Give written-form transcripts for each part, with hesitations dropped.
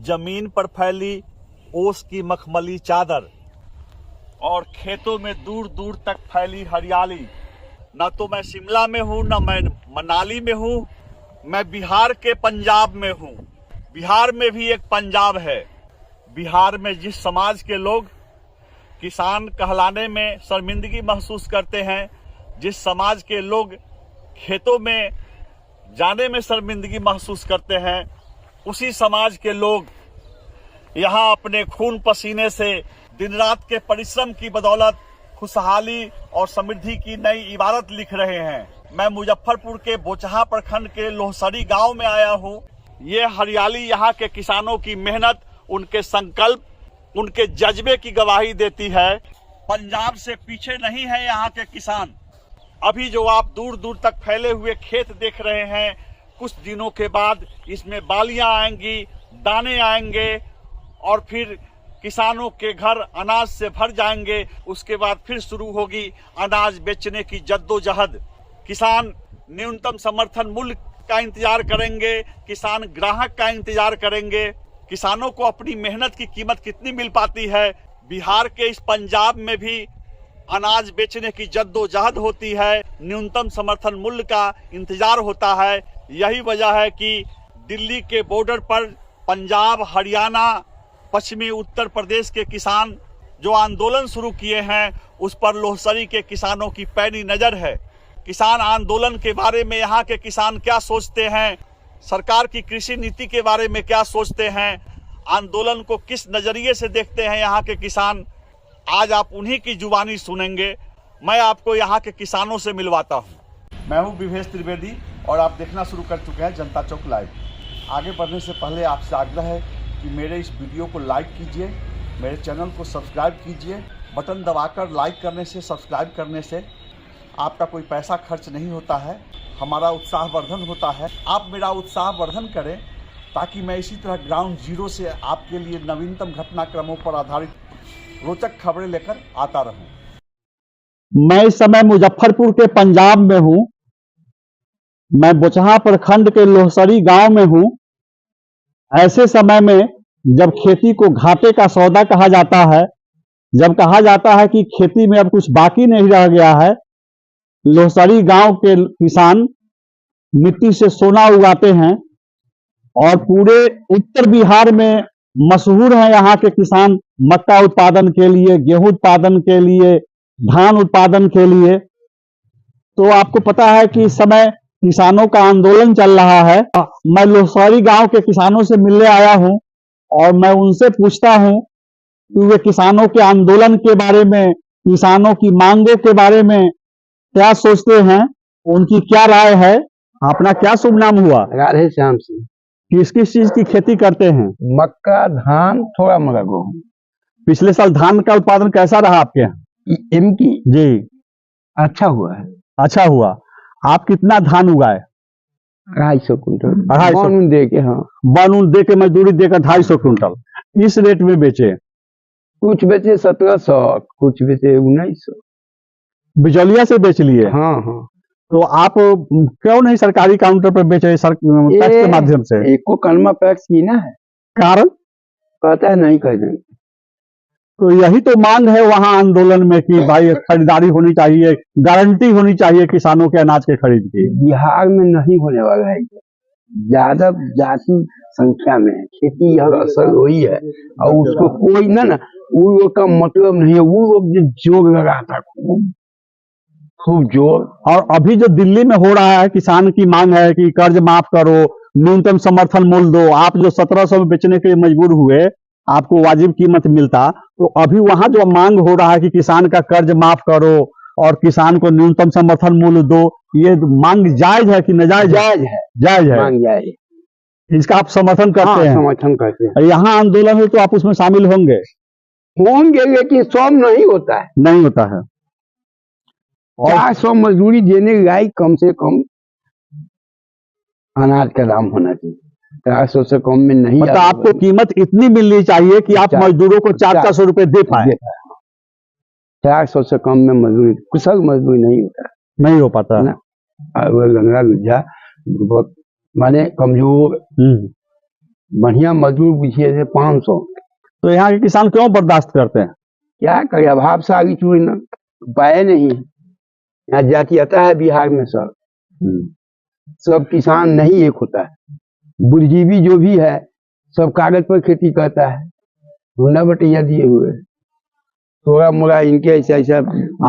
जमीन पर फैली ओस की मखमली चादर और खेतों में दूर दूर तक फैली हरियाली। न तो मैं शिमला में हूँ, न मैं मनाली में हूँ, मैं बिहार के पंजाब में हूँ। बिहार में भी एक पंजाब है। बिहार में जिस समाज के लोग किसान कहलाने में शर्मिंदगी महसूस करते हैं, जिस समाज के लोग खेतों में जाने में शर्मिंदगी महसूस करते हैं, उसी समाज के लोग यहाँ अपने खून पसीने से दिन रात के परिश्रम की बदौलत खुशहाली और समृद्धि की नई इबारत लिख रहे हैं। मैं मुजफ्फरपुर के बोचहा प्रखंड के लोहसरी गांव में आया हूँ। ये हरियाली यहाँ के किसानों की मेहनत, उनके संकल्प, उनके जज्बे की गवाही देती है। पंजाब से पीछे नहीं है यहाँ के किसान। अभी जो आप दूर दूर तक फैले हुए खेत देख रहे हैं, कुछ दिनों के बाद इसमें बालियां आएंगी, दाने आएंगे और फिर किसानों के घर अनाज से भर जाएंगे। उसके बाद फिर शुरू होगी अनाज बेचने की जद्दोजहद। किसान न्यूनतम समर्थन मूल्य का इंतजार करेंगे, किसान ग्राहक का इंतजार करेंगे। किसानों को अपनी मेहनत की कीमत कितनी मिल पाती है। बिहार के इस पंजाब में भी अनाज बेचने की जद्दोजहद होती है, न्यूनतम समर्थन मूल्य का इंतजार होता है। यही वजह है कि दिल्ली के बॉर्डर पर पंजाब, हरियाणा, पश्चिमी उत्तर प्रदेश के किसान जो आंदोलन शुरू किए हैं, उस पर लोहसरी के किसानों की पैनी नजर है। किसान आंदोलन के बारे में यहाँ के किसान क्या सोचते हैं, सरकार की कृषि नीति के बारे में क्या सोचते हैं, आंदोलन को किस नजरिए से देखते हैं यहाँ के किसान, आज आप उन्हीं की जुबानी सुनेंगे। मैं आपको यहाँ के किसानों से मिलवाता हूँ। मैं हूँ विवेश त्रिवेदी और आप देखना शुरू कर चुके हैं जनता चौक लाइव। आगे बढ़ने से पहले आपसे आग्रह है कि मेरे इस वीडियो को लाइक कीजिए, मेरे चैनल को सब्सक्राइब कीजिए। बटन दबाकर लाइक करने से, सब्सक्राइब करने से आपका कोई पैसा खर्च नहीं होता है, हमारा उत्साहवर्धन होता है। आप मेरा उत्साहवर्धन करें ताकि मैं इसी तरह ग्राउंड जीरो से आपके लिए नवीनतम घटनाक्रमों पर आधारित रोचक खबरें लेकर आता रहूं। मैं इस समय मुजफ्फरपुर के पंजाब में हूं। मैं बोचहा प्रखंड के लोहसरी गांव में हूं। ऐसे समय में जब खेती को घाटे का सौदा कहा जाता है, जब कहा जाता है कि खेती में अब कुछ बाकी नहीं रह गया है, लोहसरी गांव के किसान मिट्टी से सोना उगाते हैं और पूरे उत्तर बिहार में मशहूर हैं यहाँ के किसान मक्का उत्पादन के लिए, गेहूं उत्पादन के लिए, धान उत्पादन के लिए। तो आपको पता है कि इस समय किसानों का आंदोलन चल रहा है। मैं लोहसरी गांव के किसानों से मिलने आया हूं और मैं उनसे पूछता हूं कि वे किसानों के आंदोलन के बारे में, किसानों की मांगों के बारे में क्या सोचते हैं, उनकी क्या राय है। अपना क्या शुभ नाम हुआ? राधे श्याम सिंह। किस किस चीज की खेती करते हैं? मक्का, धान, थोड़ा मोड़ा गेहूं। पिछले साल धान का उत्पादन कैसा रहा आपके यहाँ? इनकी जी अच्छा हुआ है। अच्छा हुआ। आप कितना धान उगाए? 250 कुंटल। 250 बानून दे के, हाँ बानून दे के, मजदूरी देकर 250 कुंटल। इस रेट में बेचे? कुछ बेचे 1700, कुछ बेचे 1900। बिचौलिया से बेच लिए? हाँ हाँ। तो आप क्यों नहीं सरकारी काउंटर पर बेच रहे, टैक्स के माध्यम से? एको कलमा पैक्स की ना है, कारण कहता है नहीं कर देंगे। तो यही तो मांग है वहां आंदोलन में कि भाई खरीदारी होनी चाहिए, गारंटी होनी चाहिए किसानों के अनाज के खरीद की। बिहार में नहीं होने वाला है, ज्यादा जाति संख्या में है, खेती यह असर वही है और उसको कोई ना वो लोग का मतलब नहीं है। वो लोग जो जोर लगाता खूब जोर। और अभी जो दिल्ली में हो रहा है, किसान की मांग है कि कर्ज माफ करो, न्यूनतम समर्थन मूल्य दो। आप जो 1700 में बेचने के लिए मजबूर हुए, आपको वाजिब कीमत मिलता, तो अभी वहां जो मांग हो रहा है कि किसान का कर्ज माफ करो और किसान को न्यूनतम समर्थन मूल्य दो, ये मांग जायज है कि नाजायज? जायज है। जायज है, मांग जायज। इसका आप समर्थन करते हैं? समर्थन करते हैं। यहाँ आंदोलन है तो आप उसमें शामिल होंगे? लेकिन सब नहीं होता है। नहीं होता है। 400 मजदूरी देने लायक कम से कम अनाज का दाम होना चाहिए। 400 से कम में नहीं। मतलब आपको कीमत इतनी मिलनी चाहिए कि आप मजदूरों को 400 रुपए दे पाए। 400 से कम में मजदूरी, कुशल मजदूरी नहीं होता, नहीं हो पाता ना। और लंगड़ा गुज्जा बहुत माने कमजोर बढ़िया मजदूर पूछिए थे 500। तो यहाँ के किसान क्यों बर्दाश्त करते हैं? क्या करे, अभाव से आगे चूड़ी ना उपाय नहीं। यहाँ जातीयता है बिहार में सर। सब किसान नहीं एक होता है। बुद्धिजीवी जो भी है सब कागज पर खेती करता है, हुंडा बटैया दिए हुए, थोड़ा मोड़ा इनके ऐसा ऐसा।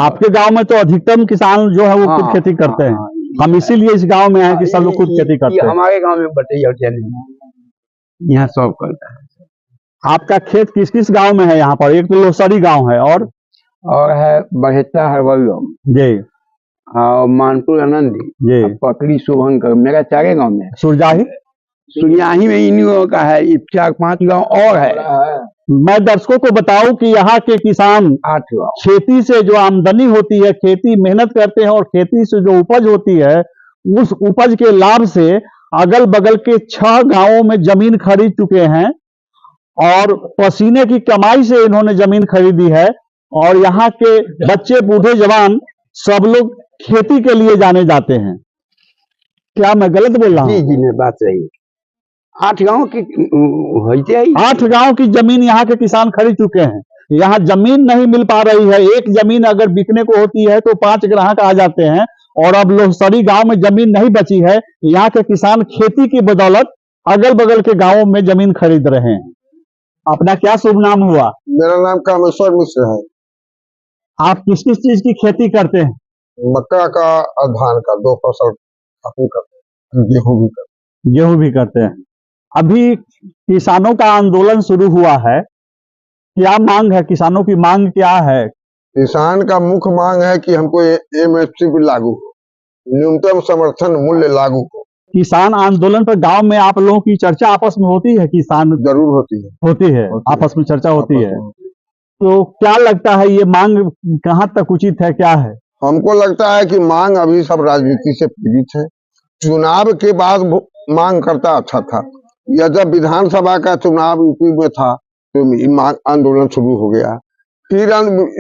आपके गांव में तो अधिकतम किसान जो है वो खुद खेती करते हैं। हम इसीलिए इस गांव में हैं कि सब लोग खुद खेती करते हैं। हमारे गांव में बटैया उटैया नहीं, यहाँ सब करता है। आपका खेत किस किस गांव में है? यहाँ पर एक तो लोसरी गांव है और है बहेता हरवल जी, और मानपुर आनंदी जी, पकड़ी शुभंकर, मेरा 4 गांव में। सुरजाही सुरजाही में इन लोगों का है, 4-5 गांव और है। मैं दर्शकों को बताऊं कि यहाँ के किसान 8 गांव खेती से जो आमदनी होती है, खेती मेहनत करते हैं और खेती से जो उपज होती है, उस उपज के लाभ से अगल बगल के 6 गांवों में जमीन खरीद चुके हैं और पसीने की कमाई से इन्होंने जमीन खरीदी है। और यहाँ के बच्चे बूढ़े जवान सब लोग खेती के लिए जाने जाते हैं। क्या मैं गलत बोल रहा हूँ? जी जी नहीं, बात सही है। 8 गांव की होते ही 8 गांव की जमीन यहाँ के किसान खरीद चुके हैं। यहाँ जमीन नहीं मिल पा रही है। एक जमीन अगर बिकने को होती है तो 5 ग्राहक आ जाते हैं और अब लोहसरी गांव में जमीन नहीं बची है। यहाँ के किसान खेती की बदौलत अगल बगल के गांवों में जमीन खरीद रहे हैं। अपना क्या शुभ नाम हुआ? मेरा नाम कामेश्वर मिश्र है। आप किस किस चीज की खेती करते हैं? मक्का का और धान का 2 फसल अपनी करते हैं, गेहूं भी करते हैं। गेहूं भी करते हैं। अभी किसानों का आंदोलन शुरू हुआ है, क्या मांग है? किसानों की मांग क्या है? किसान का मुख्य मांग है कि हमको MSP भी लागू हो, न्यूनतम समर्थन मूल्य लागू हो। किसान आंदोलन पर गांव में आप लोगों की चर्चा आपस में होती है? किसान जरूर होती है, होती है, आपस में चर्चा होती है। आपस में। तो क्या लगता है ये मांग कहाँ तक उचित है, क्या है? हमको लगता है कि मांग अभी सब राजनीति से पीड़ित है। चुनाव के बाद मांग करता अच्छा था, या जब विधानसभा का चुनाव यूपी में था तो मांग आंदोलन शुरू हो गया, फिर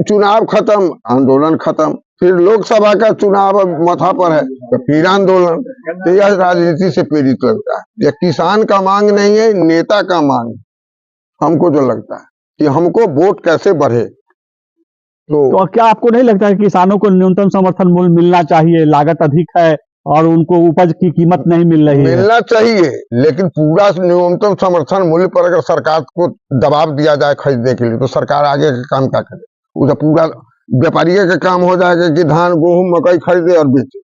चुनाव खत्म, आंदोलन खत्म, फिर लोकसभा का चुनाव माथा पर है तो फिर आंदोलन। तो यह राजनीति से पीड़ित लगता है। यह किसान का मांग नहीं है, नेता का मांग। हमको जो लगता है कि हमको वोट कैसे बढ़े। तो क्या आपको नहीं लगता है कि किसानों को न्यूनतम समर्थन मूल्य मिलना चाहिए? लागत अधिक है और उनको उपज की कीमत नहीं मिल रही है। मिलना चाहिए, लेकिन पूरा न्यूनतम समर्थन मूल्य पर अगर सरकार को दबाव दिया जाए खरीदने के लिए तो सरकार आगे का काम क्या करे? वो तो पूरा व्यापारी का काम हो जाएगा कि धान गेहूं मकई खरीदे और बेचे।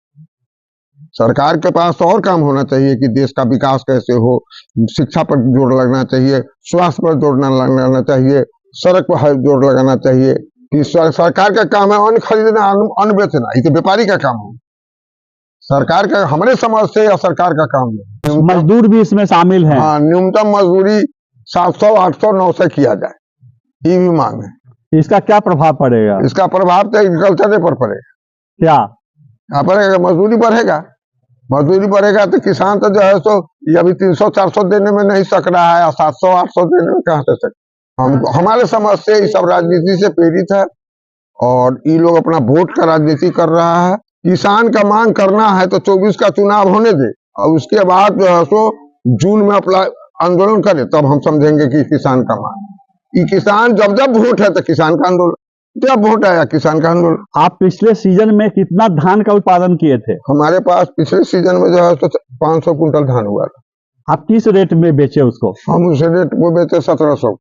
सरकार के पास और काम होना चाहिए कि देश का विकास कैसे हो, शिक्षा पर जोर लगना चाहिए, स्वास्थ्य पर जोर लगाना चाहिए, सड़क पर जोर लगाना चाहिए। कि सरकार का काम है अन्न खरीदना, अन्न बेचना, ये तो व्यापारी का काम है। सरकार का, हमारे समाज से या सरकार का काम है। मजदूर भी इसमें शामिल है। हाँ, न्यूनतम मजदूरी 700, 800, 900 किया जाए, ये भी मांग है। इसका क्या प्रभाव पड़ेगा? इसका प्रभाव तो एग्रीकल्चर पर पड़ेगा। क्या पड़ेगा? मजदूरी बढ़ेगा। मजदूरी बढ़ेगा तो किसान तो जो है सो ये अभी 300-400 देने में नहीं सक रहा है, 700-800 देने में कहाँ से सके। हमारे समाज से ये सब राजनीति से प्रेरित है और ये लोग अपना वोट का राजनीति कर रहा है। किसान का मांग करना है तो 24 का चुनाव होने दे और उसके बाद जो है सो जून में अपना आंदोलन करे, तब हम समझेंगे कि किसान का मांग। ये किसान जब जब वोट है तो किसान का आंदोलन, जब वोट आया किसान का आंदोलन। आप पिछले सीजन में कितना धान का उत्पादन किए थे? हमारे पास पिछले सीजन में जो है सो 500 कुंटल धान हुआ था। आप किस रेट में बेचे उसको? हम उस रेट में बेचे 1700।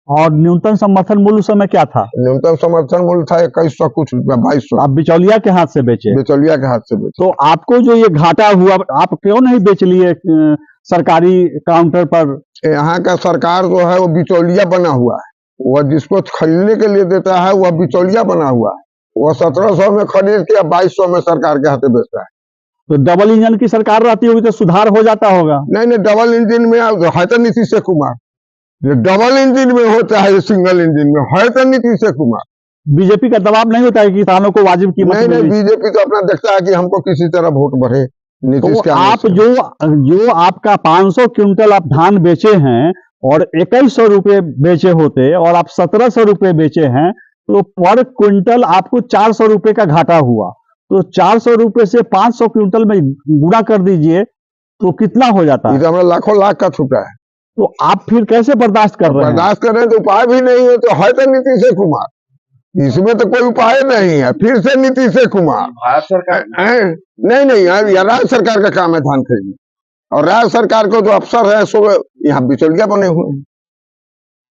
और न्यूनतम समर्थन मूल्य उस समय क्या था? न्यूनतम समर्थन मूल्य था 2100 कुछ रुपया, 2200। आप बिचौलिया के हाथ से बेचे? बिचौलिया के हाथ से बेचे। तो आपको जो ये घाटा हुआ, आप क्यों नहीं बेच लिए सरकारी काउंटर पर? यहाँ का सरकार जो है वो बिचौलिया बना हुआ है। वह जिसको खरीदने के लिए देता है वह बिचौलिया बना हुआ है। वह 1700 में खरीद के 2200 में सरकार के हाथे बेचता है। तो डबल इंजन की सरकार रहती होगी तो सुधार हो जाता होगा। नहीं, डबल इंजन में है तो नीतीश कुमार। डबल इंजन में होता है, सिंगल इंजन में है तो नीतीश कुमार। बीजेपी का दबाव नहीं होता है कि किसानों को वाजिब कीमत? नहीं, बीजेपी तो अपना देखता है कि हमको किसी तरह वोट बढ़े नीतीश के। आप जो आपका 500 क्विंटल आप धान बेचे हैं और 2100 रुपए बेचे होते और आप 1700 रुपए बेचे हैं, तो पर क्विंटल आपको 400 रुपए का घाटा हुआ। तो 400 रुपए से 500 क्विंटल में गुणा कर दीजिए तो कितना हो जाता है? हमारा लाखों लाख का छूटा है। तो आप फिर कैसे बर्दाश्त कर रहे हैं? बर्दाश्त कर रहे हैं तो उपाय भी नहीं है, तो है तो नीतीश कुमार, इसमें तो कोई उपाय नहीं है, फिर से नीतीश कुमार। भारत सरकार नहीं यह राज्य सरकार का काम है धान खरीदना, और राज्य सरकार को जो अफसर है सो यहाँ बिचौलिया बने हुए हैं।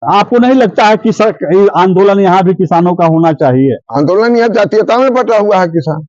आपको नहीं लगता है कि आंदोलन यहाँ भी किसानों का होना चाहिए? आंदोलन यहाँ जातीयता में बटा हुआ है किसान,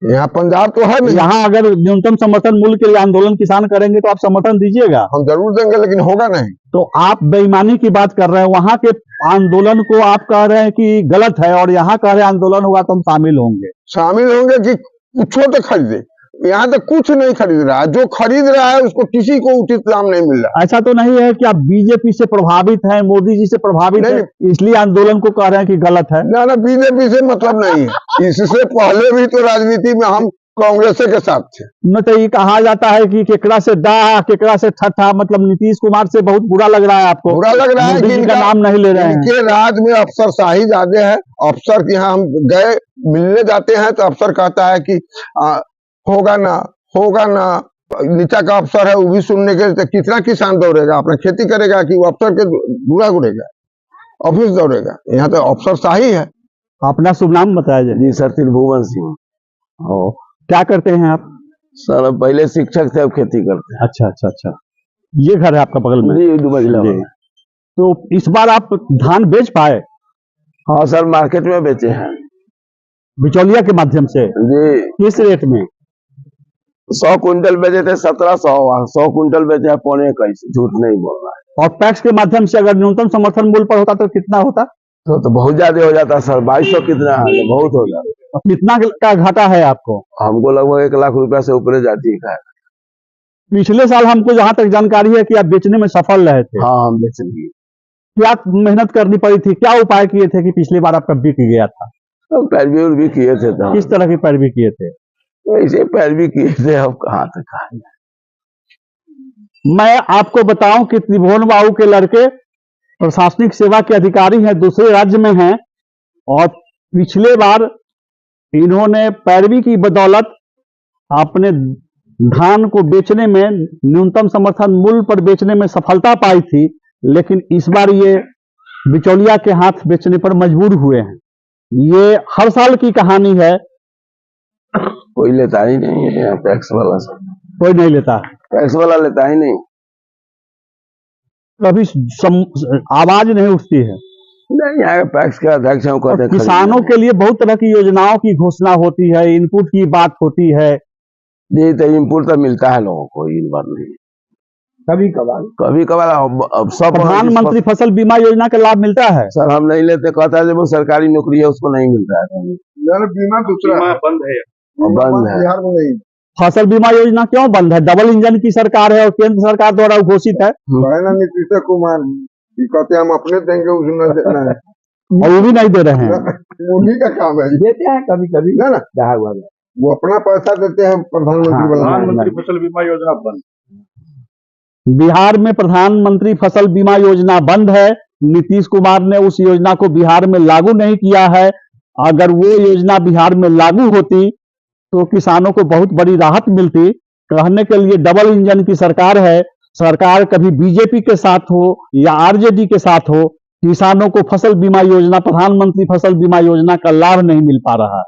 यहाँ पंजाब तो है नहीं। यहाँ अगर न्यूनतम समर्थन मूल्य के लिए आंदोलन किसान करेंगे तो आप समर्थन दीजिएगा? हम जरूर देंगे, लेकिन होगा नहीं। तो आप बेईमानी की बात कर रहे हैं, वहां के आंदोलन को आप कह रहे हैं कि गलत है, और यहाँ कह रहे हैं आंदोलन होगा तो हम शामिल होंगे। शामिल होंगे कि कुछ तो खरीदे, यहाँ तो कुछ नहीं खरीद रहा है, जो खरीद रहा है उसको किसी को उचित दाम नहीं मिल रहा। ऐसा तो नहीं है कि आप बीजेपी से प्रभावित हैं, मोदी जी से प्रभावित हैं, इसलिए आंदोलन को कह रहे हैं कि गलत है? ना बीजेपी से मतलब नहीं है, इससे पहले भी तो राजनीति में हम कांग्रेस के साथ थे। न तो ये कहा जाता है कि केकड़ा से डाह केकड़ा से ठट्ठा, मतलब नीतीश कुमार से बहुत बुरा लग रहा है आपको? बुरा लग रहा है मोदी कि जी का नाम नहीं ले रहे हैं। इनके राज में अफसरशाही ज्यादा है। अफसर के यहाँ हम गए मिलने जाते हैं तो अफसर कहता है कि होगा ना, नीचा का अफसर है वो भी सुनने के, तो कितना किसान दौड़ेगा, अपना खेती करेगा कि वो अफसर के बुरा उड़ेगा, ऑफिस दौड़ेगा? यहाँ तो अफसरशाही है। अपना शुभ नाम बताया जी सर, त्रिभुवन सिंह। क्या करते हैं आप? सर पहले शिक्षक थे, अब खेती करते हैं। अच्छा, ये घर है आपका बगल में? जी 2 मंजिला जी। वाला। तो इस बार आप धान बेच पाए? हाँ सर, मार्केट में बेचे हैं बिचौलिया के माध्यम से? जी। किस रेट में? 100 कुंटल बेचे थे 1700, 100 कुंटल बेचे हैं 21.25, झूठ नहीं बोल रहा है। और पैक्स के माध्यम से अगर न्यूनतम समर्थन मूल्य पर होता तो कितना होता? तो बहुत ज्यादा हो जाता सर, 2200 कितना है, बहुत हो जाता। कितना का घाटा है आपको? हमको लगभग 1 लाख रुपया से ऊपर जाती है। पिछले साल हमको जहां तक जानकारी है कि आप बेचने में सफल रहे थे। हाँ, हम बेच लिए। क्या मेहनत करनी पड़ी थी, क्या उपाय किए थे कि पिछली बार आपका बिक गया था? तो पैरवी भी किए थे। तो किस तरह की पैरवी किए थे? ऐसे पैरवी किए थे, अब कहाँ तक आए। मैं आपको बताऊं कि त्रिभुवन बाबू के लड़के प्रशासनिक सेवा के अधिकारी हैं, दूसरे राज्य में हैं, और पिछले बार इन्होंने पैरवी की बदौलत अपने धान को बेचने में, न्यूनतम समर्थन मूल्य पर बेचने में सफलता पाई थी, लेकिन इस बार ये बिचौलिया के हाथ बेचने पर मजबूर हुए हैं। ये हर साल की कहानी है। कोई लेता ही नहीं है यहाँ, टैक्स वाला सब कोई नहीं लेता, टैक्स वाला लेता ही नहीं। कभी आवाज नहीं उठती है। नहीं, यहाँ टैक्स के अध्यक्ष हैं, कहते हैं किसानों के लिए बहुत तरह की योजनाओं की घोषणा होती है, इनपुट की बात होती है। जी, तो इनपुट तो मिलता है लोगों को, इस बार नहीं। कभी कभार अब सब प्रधानमंत्री फसल बीमा योजना का लाभ मिलता है? सर हम नहीं लेते, कहता है जब वो सरकारी नौकरी है उसको नहीं मिलता है। बीमा दूसरा बंद है, बंद है। बिहार में नहीं। फसल बीमा योजना क्यों बंद है? डबल इंजन की सरकार है और केंद्र सरकार द्वारा घोषित है, नीतीश कुमार कहते हम अपने देंगे, उसने देना है और वो भी नहीं दे रहे हैं। उन्हीं का काम है। देते हैं कभी कभी ना वो अपना पैसा देते हैं प्रधानमंत्री वाला। प्रधानमंत्री फसल बीमा योजना बंद। बिहार में प्रधानमंत्री फसल बीमा योजना बंद है। नीतीश कुमार ने उस योजना को बिहार में लागू नहीं किया है। अगर वो योजना बिहार में लागू होती तो किसानों को बहुत बड़ी राहत मिलती। कहने के लिए डबल इंजन की सरकार है, सरकार कभी बीजेपी के साथ हो या आरजेडी के साथ हो, किसानों को फसल बीमा योजना, प्रधानमंत्री फसल बीमा योजना का लाभ नहीं मिल पा रहा है।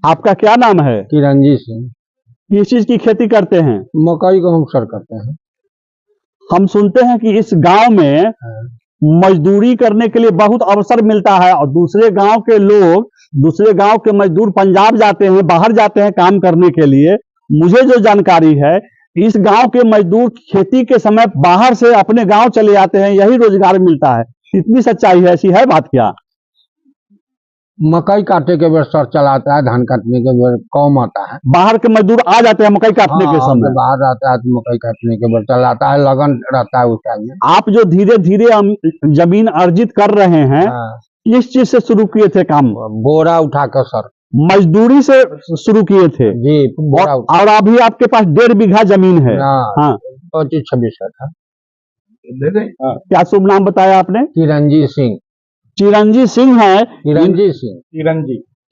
आपका क्या नाम है? किरणजी सिंह। किस चीज की खेती करते हैं? मकई को हम सर करते हैं। हम सुनते हैं कि इस गांव में मजदूरी करने के लिए बहुत अवसर मिलता है और दूसरे गांव के लोग, दूसरे गांव के मजदूर पंजाब जाते हैं, बाहर जाते हैं काम करने के लिए। मुझे जो जानकारी है, इस गांव के मजदूर खेती के समय बाहर से अपने गांव चले जाते हैं, यही रोजगार मिलता है। कितनी सच्चाई है, ऐसी है बात क्या? मकई काटने के बेर सर चलाता है, धान काटने के बेर कम आता है। बाहर के मजदूर आ जाते हैं मकई काटने के समय? बाहर आता है तो मकई काटने के बेर चलाता है, लगन रहता है उस टाइम में। आप जो धीरे धीरे जमीन अर्जित कर रहे हैं, किस चीज से शुरू किए थे काम? बोरा उठा कर सर। मजदूरी से शुरू किए थे जी, बोरा उठा। और अभी आपके पास 1.5 बीघा जमीन है। हाँ, 25-26 था। क्या शुभ नाम बताया आपने? किरणजी सिंह। चिरंजी सिंह है। किरणजी सिंह।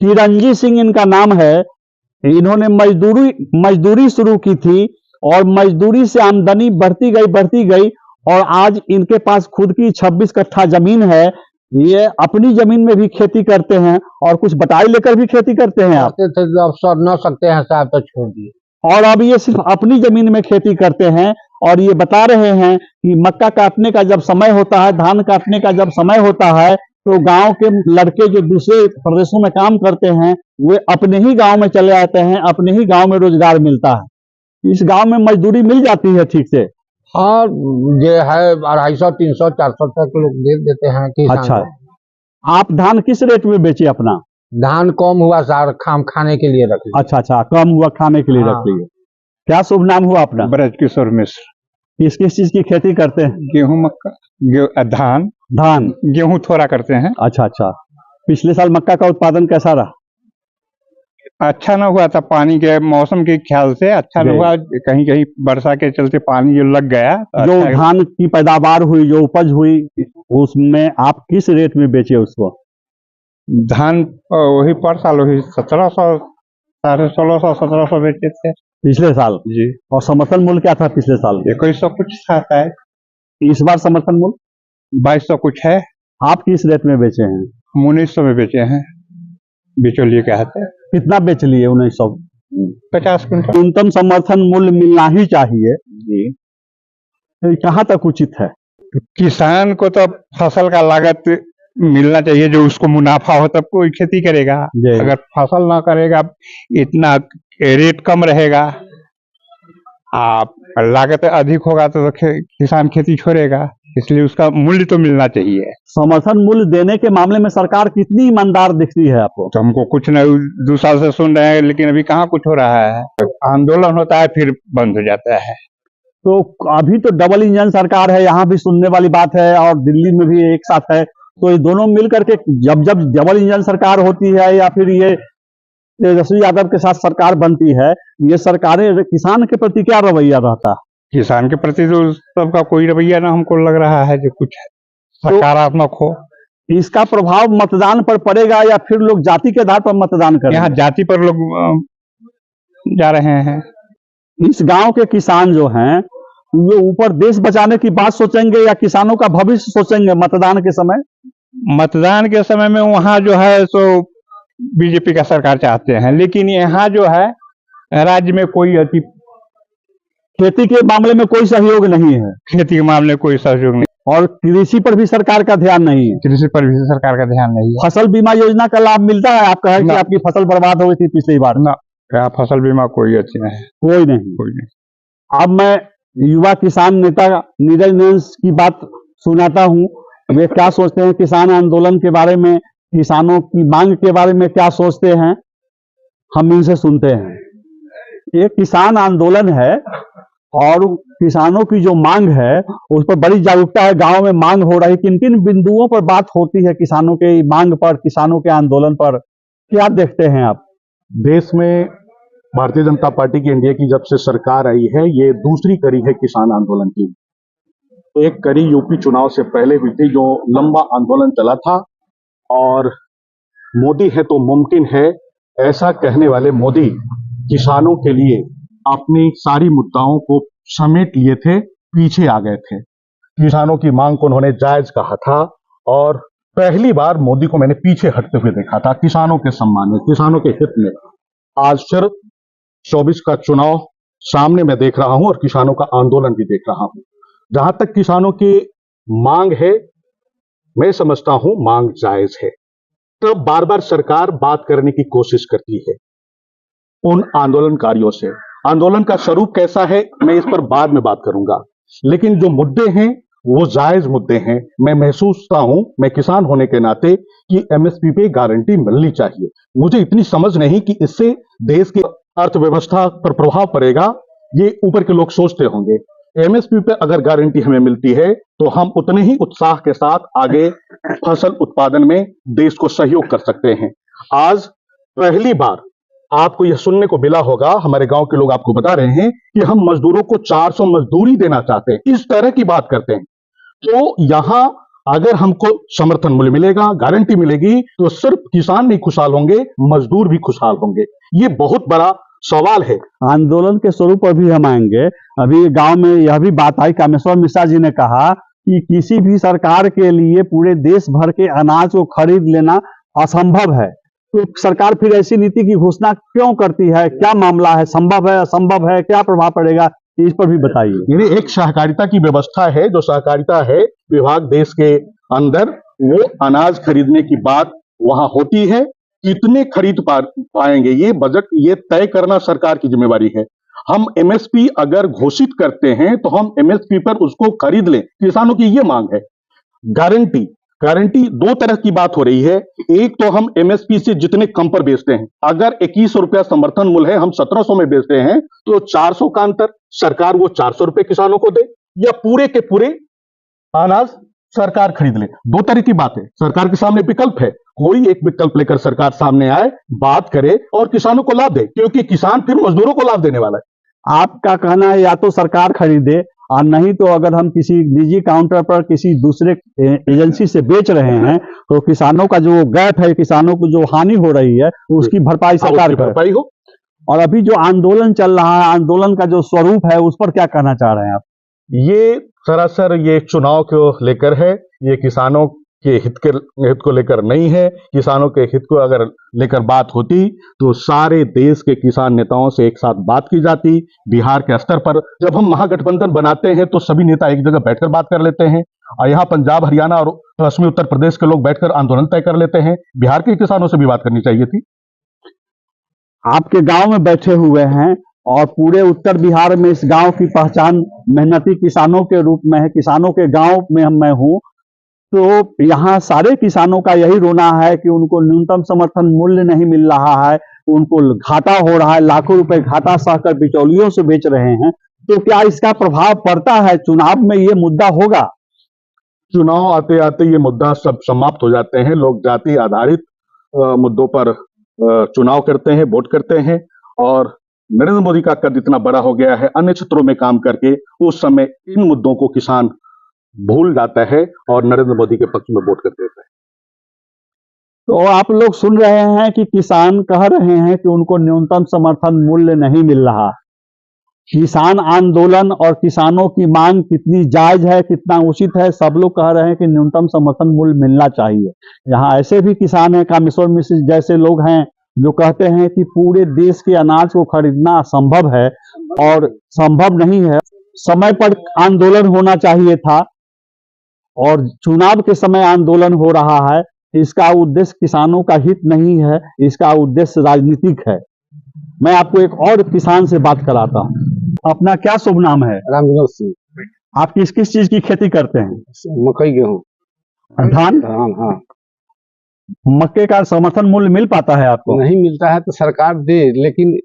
चिरंजी सिंह इनका नाम है। इन्होंने मजदूरी शुरू की थी और मजदूरी से आमदनी बढ़ती गई और आज इनके पास खुद की 26 कट्ठा जमीन है। ये अपनी जमीन में भी खेती करते हैं और कुछ बटाई लेकर भी खेती करते हैं आप। करते थे जब सर न सकते हैं साहब तो छोड़ दिए। और अब ये सिर्फ अपनी जमीन में खेती करते हैं और ये बता रहे हैं कि मक्का काटने का जब समय होता है, धान काटने का जब समय होता है, तो गांव के लड़के जो दूसरे प्रदेशों में काम करते हैं वे अपने ही गांव में चले आते हैं, अपने ही गांव में रोजगार मिलता है। इस गांव में मजदूरी मिल जाती है ठीक से। हाँ, ये है 250, 300, 400 तक लोग दे देते हैं किसान अच्छा, को। आप धान किस रेट में बेचे अपना? धान कम हुआ सर, खाने के लिए रख लिया। अच्छा, कम हुआ, खाने के लिए हाँ। रख लिए। क्या शुभ नाम हुआ अपना? ब्रज किशोर मिश्र। किस किस चीज की खेती करते हैं? गेहूं, मक्का, धान, गेहूं थोड़ा करते हैं। अच्छा। पिछले साल मक्का का उत्पादन कैसा रहा? अच्छा ना हुआ था, पानी के मौसम के ख्याल से अच्छा जी। न हुआ, कहीं कहीं वर्षा के चलते पानी जो लग गया तो जो अच्छा। धान की पैदावार हुई, जो उपज हुई, उसमें आप किस रेट में बेचे उसको? धान वही पर साल वही 1700, 1650, 1700 बेचे थे पिछले साल। जी। और समर्थन मूल्य क्या था पिछले साल? 2100 कुछ था। इस बार समर्थन मूल्य 2200 कुछ है। आप किस रेट में बेचे हैं? हम 1900 में बेचे हैं, बिचौलिए के हाथ है। कितना बेच लिए? 1900। 50 क्विंटल। न्यूनतम समर्थन मूल्य मिलना ही चाहिए। जी। तो कहाँ तक उचित है? किसान को तो फसल का लागत मिलना चाहिए, जो उसको मुनाफा हो तब कोई खेती करेगा। जी। अगर फसल ना करेगा, इतना रेट कम रहेगा, आप लागत अधिक होगा तो किसान खेती छोड़ेगा, इसलिए उसका मूल्य तो मिलना चाहिए। समर्थन मूल्य देने के मामले में सरकार कितनी ईमानदार दिखती है आपको? तो हमको कुछ नहीं, 2 साल से सुन रहे हैं, लेकिन अभी कहाँ कुछ हो रहा है। आंदोलन होता है फिर बंद हो जाता है। तो अभी तो डबल इंजन सरकार है, यहाँ भी सुनने वाली बात है और दिल्ली में भी एक साथ है। तो ये दोनों मिल करके जब डबल इंजन सरकार होती है या फिर ये तेजस्वी यादव के साथ सरकार बनती है, ये सरकारें किसान के प्रति क्या रवैया रहता है? किसान के प्रति तो सबका कोई रवैया ना हमको लग रहा है जो कुछ सकारात्मक हो। इसका प्रभाव मतदान पर पड़ेगा या फिर लोग जाति के आधार पर मतदान करेंगे? यहाँ जाति पर लोग जा रहे हैं। इस गांव के किसान जो हैं वो ऊपर देश बचाने की बात सोचेंगे या किसानों का भविष्य सोचेंगे मतदान के समय? मतदान के समय में वहाँ जो है सो बीजेपी का सरकार चाहते हैं, लेकिन यहाँ जो है राज्य में कोई अति खेती के मामले में कोई सहयोग नहीं है खेती के मामले में कोई सहयोग नहीं, और कृषि पर भी सरकार का ध्यान नहीं है। कृषि पर भी सरकार का ध्यान नहीं है। फसल बीमा योजना का लाभ मिलता है? आप कहें कि ना। आपकी फसल बर्बाद हो गई थी पिछली बार। ना, यहाँ फसल बीमा कोई अच्छी नहीं है, कोई नहीं। कोई नहीं। अब मैं युवा किसान नेता नीरज नैंस की बात सुनाता हूँ। वे क्या सोचते हैं किसान आंदोलन के बारे में, किसानों की मांग के बारे में क्या सोचते हैं, हम इनसे सुनते हैं। ये किसान आंदोलन है और किसानों की जो मांग है उस पर बड़ी जागरूकता है। गांव में मांग हो रही, किन किन बिंदुओं पर बात होती है किसानों के मांग पर, किसानों के आंदोलन पर, क्या देखते हैं आप? देश में भारतीय जनता पार्टी की एनडीए की जब से सरकार आई है, ये दूसरी कड़ी है किसान आंदोलन की। एक कड़ी यूपी चुनाव से पहले हुई थी, जो लंबा आंदोलन चला था, और मोदी है तो मुमकिन है ऐसा कहने वाले मोदी किसानों के लिए अपनी सारी मुद्दाओं को समेट लिए थे, पीछे आ गए थे। किसानों की मांग को उन्होंने जायज कहा था और पहली बार मोदी को मैंने पीछे हटते हुए देखा था किसानों के सम्मान में, किसानों के हित में। आज फिर 24 का चुनाव सामने मैं देख रहा हूं और किसानों का आंदोलन भी देख रहा हूं। जहां तक किसानों की मांग है, मैं समझता हूं मांग जायज है। तब बार बार सरकार बात करने की कोशिश करती है उन आंदोलनकारियों से। आंदोलन का स्वरूप कैसा है मैं इस पर बाद में बात करूंगा, लेकिन जो मुद्दे हैं वो जायज मुद्दे हैं। मैं महसूसता हूं, मैं किसान होने के नाते, कि एमएसपी पे गारंटी मिलनी चाहिए। मुझे इतनी समझ नहीं कि इससे देश की अर्थव्यवस्था पर प्रभाव पड़ेगा, ये ऊपर के लोग सोचते होंगे। एमएसपी पे अगर गारंटी हमें मिलती है तो हम उतने ही उत्साह के साथ आगे फसल उत्पादन में देश को सहयोग कर सकते हैं। आज पहली बार आपको यह सुनने को मिला होगा, हमारे गांव के लोग आपको बता रहे हैं कि हम मजदूरों को 400 मजदूरी देना चाहते हैं, इस तरह की बात करते हैं। तो यहां अगर हमको समर्थन मूल्य मिलेगा, गारंटी मिलेगी, तो सिर्फ किसान नहीं खुशहाल होंगे, मजदूर भी खुशहाल होंगे। ये बहुत बड़ा सवाल है। आंदोलन के स्वरूप पर भी हम आएंगे। अभी गांव में यह भी बात आई, कामेश्वर मिश्रा जी ने कहा कि किसी भी सरकार के लिए पूरे देश भर के अनाज को खरीद लेना असंभव है, तो सरकार फिर ऐसी नीति की घोषणा क्यों करती है? क्या मामला है? संभव है, असंभव है, क्या प्रभाव पड़ेगा, इस पर भी बताइए। यानी एक सहकारिता की व्यवस्था है, जो सहकारिता है विभाग देश के अंदर, वो अनाज खरीदने की बात वहां होती है। कितने खरीद पाएंगे ये बजट, ये तय करना सरकार की जिम्मेवारी है। हम एमएसपी अगर घोषित करते हैं तो हम एमएसपी पर उसको खरीद लें, किसानों की ये मांग है। गारंटी दो तरह की बात हो रही है। एक तो हम एमएसपी से जितने कम पर बेचते हैं, अगर 2100 रुपया समर्थन मूल्य है, हम 1700 में बेचते हैं, तो 400 का अंतर सरकार वो 400 रुपए किसानों को दे, या पूरे के पूरे अनाज सरकार खरीद ले। दो तरह की बात है, सरकार के सामने विकल्प है। कोई एक विकल्प लेकर सरकार सामने आए, बात करे और किसानों को लाभ दे, क्योंकि किसान फिर मजदूरों को लाभ देने वाला है। आपका कहना है या तो सरकार खरीदे, और नहीं तो अगर हम किसी निजी काउंटर पर किसी दूसरे एजेंसी से बेच रहे हैं तो किसानों का जो गैप है, किसानों को जो हानि हो रही है, उसकी भरपाई सरकार भरपाई हो। और अभी जो आंदोलन चल रहा है, आंदोलन का जो स्वरूप है, उस पर क्या कहना चाह रहे हैं आप? ये सरासर ये चुनाव को लेकर है, ये किसानों के हित को लेकर नहीं है। किसानों के हित को अगर लेकर बात होती तो सारे देश के किसान नेताओं से एक साथ बात की जाती। बिहार के स्तर पर जब हम महागठबंधन बनाते हैं तो सभी नेता एक जगह बैठकर बात कर लेते हैं, और यहाँ पंजाब, हरियाणा और पश्चिमी उत्तर प्रदेश के लोग बैठकर आंदोलन तय कर लेते हैं। बिहार के किसानों से भी बात करनी चाहिए थी। आपके गांव में बैठे हुए हैं और पूरे उत्तर बिहार में इस गांव की पहचान मेहनती किसानों के रूप में है। किसानों के गांव में मैं हूं, तो यहाँ सारे किसानों का यही रोना है कि उनको न्यूनतम समर्थन मूल्य नहीं मिल रहा है, उनको घाटा हो रहा है, लाखों रुपए घाटा सहकर बिचौलियों से बेच रहे हैं। तो क्या इसका प्रभाव पड़ता है? चुनाव में ये मुद्दा होगा? चुनाव आते आते ये मुद्दा सब समाप्त हो जाते हैं। लोग जाति आधारित मुद्दों पर चुनाव करते हैं, वोट करते हैं, और नरेंद्र मोदी का कद इतना बड़ा हो गया है, अन्य क्षेत्रों में काम करके उस समय इन मुद्दों को किसान भूल जाता है और नरेंद्र मोदी के पक्ष में वोट कर देता है। तो आप लोग सुन रहे हैं कि किसान कह रहे हैं कि उनको न्यूनतम समर्थन मूल्य नहीं मिल रहा। किसान आंदोलन और किसानों की मांग कितनी जायज है, कितना उचित है, सब लोग कह रहे हैं कि न्यूनतम समर्थन मूल्य मिलना चाहिए। यहाँ ऐसे भी किसान हैं, कामेश्वर मिश्र जैसे लोग हैं, जो कहते हैं कि पूरे देश के अनाज को खरीदना असंभव है और संभव नहीं है। समय पर आंदोलन होना चाहिए था और चुनाव के समय आंदोलन हो रहा है। इसका उद्देश्य किसानों का हित नहीं है, इसका उद्देश्य राजनीतिक है। मैं आपको एक और किसान से बात कराता हूँ। अपना क्या शुभ नाम है? रामविनोद सिंह। आप किस किस चीज की खेती करते हैं? मकई, गेहूँ, धान। हाँ। मक्के का समर्थन मूल्य मिल पाता है आपको? नहीं मिलता है तो सरकार दे, लेकिन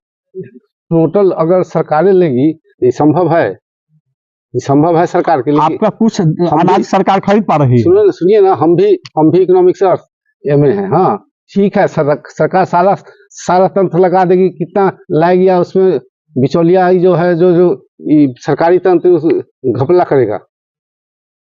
टोटल अगर सरकारें लेगी, ये संभव है, ये संभव है सरकार के लिए। आपका कुछ अनाज सरकार खरीद पा रही है? सुनिए ना, हम भी इकोनॉमिक्स में है। हाँ ठीक है, सरकार सारा तंत्र लगा देगी, कितना लाएगी, या उसमें बिचौलिया जो है, जो सरकारी तंत्र घपला करेगा।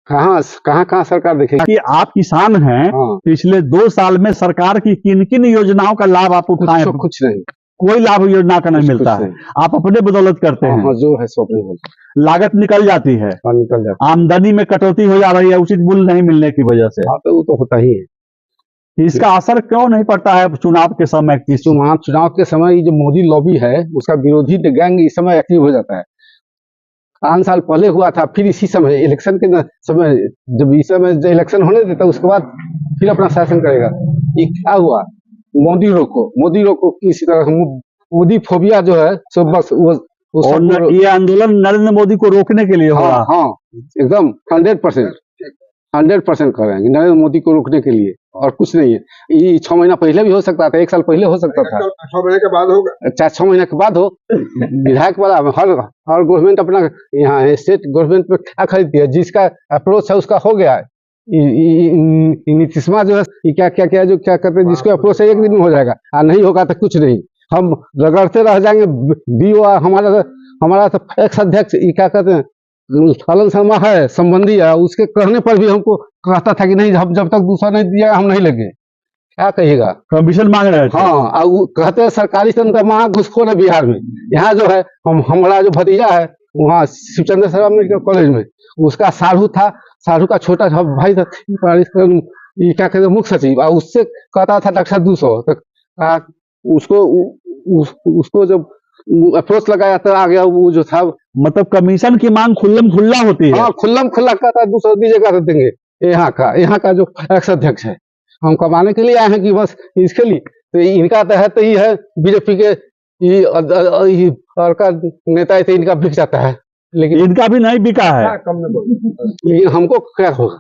कहाँ सरकार देखेगी? कि आप किसान हैं, हाँ। पिछले 2 साल में सरकार की किन किन योजनाओं का लाभ आप उठाए? कुछ नहीं, कोई लाभ योजना का नहीं मिलता है। आप अपने बदौलत करते हैं। जो है सो लागत निकल जाती है, निकल जाती है, आमदनी में कटौती हो जा रही है उचित मूल्य नहीं मिलने की वजह से। तो वो तो होता ही है। इसका असर क्यों नहीं पड़ता है चुनाव के समय? चुनाव के समय ये जो मोदी लॉबी है, उसका विरोधी गैंग इस समय एक्टिव हो जाता है। 5 साल पहले हुआ था, फिर इसी समय इलेक्शन के समय, जब इस समय इलेक्शन होने देता, उसके बाद फिर अपना शासन करेगा। ये क्या हुआ? मोदी रोको किसी तरह। मोदी फोबिया जो है, सो बस और ये आंदोलन नरेंद्र मोदी को रोकने के लिए हो रहा है। हाँ, एकदम 100% कर रहे हैं नरेंद्र मोदी को रोकने के लिए, और कुछ नहीं है। ये 6 महीना पहले भी हो सकता था, 1 साल पहले हो सकता था, 6 महीने के बाद होगा, चाहे 6 महीने के बाद हो। विधायक वाला हर गवर्नमेंट अपना यहाँ स्टेट गवर्नमेंट में क्या खरीदती है, जिसका अप्रोच है उसका हो गया है। नीतीश जो है, क्या करते हैं, जिसको अप्रोच है 1 दिन में हो जाएगा, और नहीं होगा तो कुछ नहीं, हम रगड़ते रह जाएंगे। बीओ हमारा तो एक्स अध्यक्ष क्या कहते हैं, फलन शर्मा है, संबंधी है, उसके कहने पर भी हमको कहता था कि नहीं, जब तक दूसरा नहीं दिया हम नहीं लगे। क्या कहिएगा। कमीशन मांग रहे थे। हाँ, और वो कहते हैं सरकारी तंत्र वहाँ घुसखोर है बिहार में। यहाँ जो है हमारा जो भतीजा है वहाँ शिवचंद्र शर्मा मेडिकल कॉलेज में, उसका साढ़ू था, साढ़ू का छोटा भाई था, ये क्या कहते हैं मुख्य सचिव, और उससे कहता था डॉक्टर 200 तक। उसको जब अप्रोच लगाया तो आ गया वो जो था। मतलब कमीशन की मांग खुल्लम खुल्ला होती है। हाँ, खुल्लम खुल्ला कहता है 200 दीजिएगा तो देंगे। यहाँ का जो एक्स अध्यक्ष है, हम कमाने के लिए आए हैं कि बस इसके लिए। तो इनका तहत ही है बीजेपी के और का नेता थे, इनका बिक जाता है, लेकिन इनका भी नहीं बिका है। लेकिन हमको क्या होगा,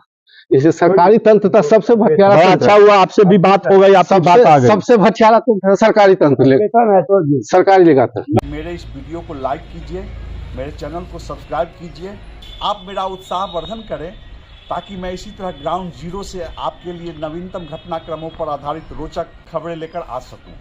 इसे सरकारी तंत्र था सबसे भटियारा। अच्छा हुआ आपसे भी बात हो गई, आपसे बात आ गई। सबसे भटियारा तो सरकारी तंत्र सरकारी लगाता। मेरे इस वीडियो को लाइक कीजिए, मेरे चैनल को सब्सक्राइब कीजिए। आप मेरा उत्साह वर्धन करें ताकि मैं इसी तरह ग्राउंड जीरो से आपके लिए नवीनतम घटनाक्रमों पर आधारित रोचक खबरें लेकर आ सकूं।